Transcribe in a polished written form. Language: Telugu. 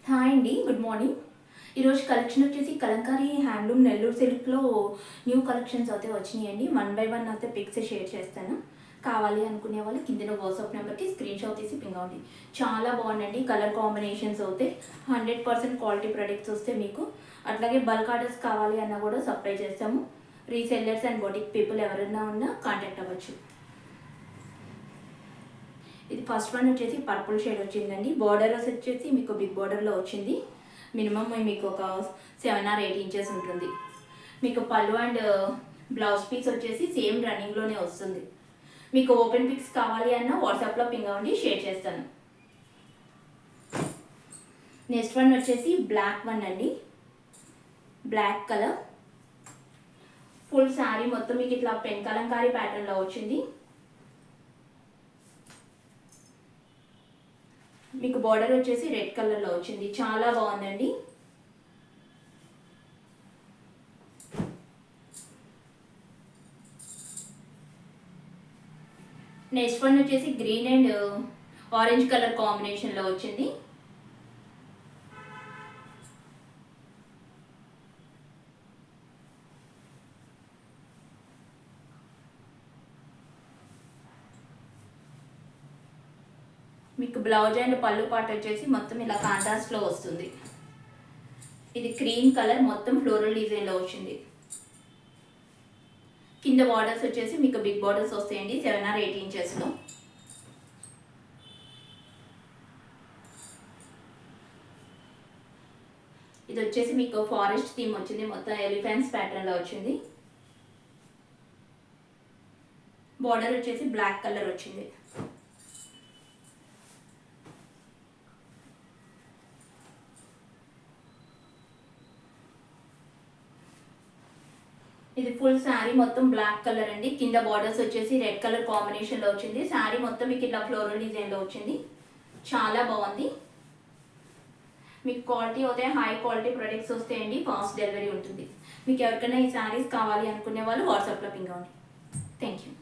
హాయ్ అండి, గుడ్ మార్నింగ్. ఈరోజు కలెక్షన్ వచ్చేసి కలంకారీ హ్యాండ్లూమ్ నెల్లూరు సిల్క్లో న్యూ కలెక్షన్స్ అయితే వచ్చినాయండి. 1 బై 1 అయితే పిక్స్ షేర్ చేస్తాను. కావాలి అనుకునే వాళ్ళు కింద వాట్సాప్ నెంబర్కి స్క్రీన్ షాట్ తీసి పింగ్ అవ్వండి. చాలా బాగుందండి. కలర్ కాంబినేషన్స్ అవుతాయి. 100% క్వాలిటీ ప్రొడక్ట్స్ వస్తే మీకు అట్లాగే బల్క్ ఆర్డర్స్ కావాలి అన్నా కూడా సప్లై చేస్తాము. రీసెల్లర్స్ అండ్ బొటిక్ పీపుల్ ఎవరైనా ఉన్నా కాంటాక్ట్ అవ్వచ్చు. ఇది ఫస్ట్ వన్ వచ్చేసి పర్పుల్ షేడ్ వచ్చిందండి. బార్డర్ వచ్చేసి మీకు బిగ్ బార్డర్లో వచ్చింది. మినిమం మీకు ఒక 7 or 8 ఇంచెస్ ఉంటుంది. మీకు పళ్ళు అండ్ బ్లౌజ్ పీస్ వచ్చేసి సేమ్ రన్నింగ్లోనే వస్తుంది. మీకు ఓపెన్ పిక్స్ కావాలి అన్న వాట్సాప్లో పింగ్ అవ్వండి, షేర్ చేస్తాను. నెక్స్ట్ వన్ వచ్చేసి బ్లాక్ వన్ అండి. బ్లాక్ కలర్ ఫుల్ శారీ మొత్తం మీకు ఇట్లా పెన్ కలంకారీ ప్యాటర్న్లో వచ్చింది. మీకు బార్డర్ వచ్చేసి రెడ్ కలర్లో వచ్చింది. చాలా బాగుందండి. నెక్స్ట్ వన్ వచ్చేసి గ్రీన్ అండ్ ఆరెంజ్ కలర్ కాంబినేషన్లో వచ్చింది. మీకు బ్లౌజ్ అండ్ పళ్ళు పార్ట్ వచ్చేసి మొత్తం ఇలా కాంట్రాస్ట్లో వస్తుంది. ఇది క్రీమ్ కలర్ మొత్తం ఫ్లోరల్ డిజైన్లో వచ్చింది. కింద బార్డర్స్ వచ్చేసి మీకు బిగ్ బార్డర్స్ వస్తాయండి, 7 or 8 ఇంచెస్లో. ఇది వచ్చేసి మీకు ఫారెస్ట్ థీమ్ వచ్చింది. మొత్తం ఎలిఫెంట్స్ ప్యాటర్న్లో వచ్చింది. బార్డర్ వచ్చేసి బ్లాక్ కలర్ వచ్చింది. ఇది ఫుల్ శారీ మొత్తం బ్లాక్ కలర్ అండి. కింద బార్డర్స్ వచ్చేసి రెడ్ కలర్ కాంబినేషన్లో వచ్చింది. శారీ మొత్తం మీకు ఇట్లా ఫ్లోరల్ డిజైన్లో వచ్చింది. చాలా బాగుంది. మీకు క్వాలిటీ అయితే హై క్వాలిటీ ప్రొడక్ట్స్ వస్తాయండి. ఫాస్ట్ డెలివరీ ఉంటుంది. మీకు ఎవరికైనా ఈ శారీస్ కావాలి అనుకునే వాళ్ళు వాట్సాప్లో పింగ్ అవ్వండి. Thank you.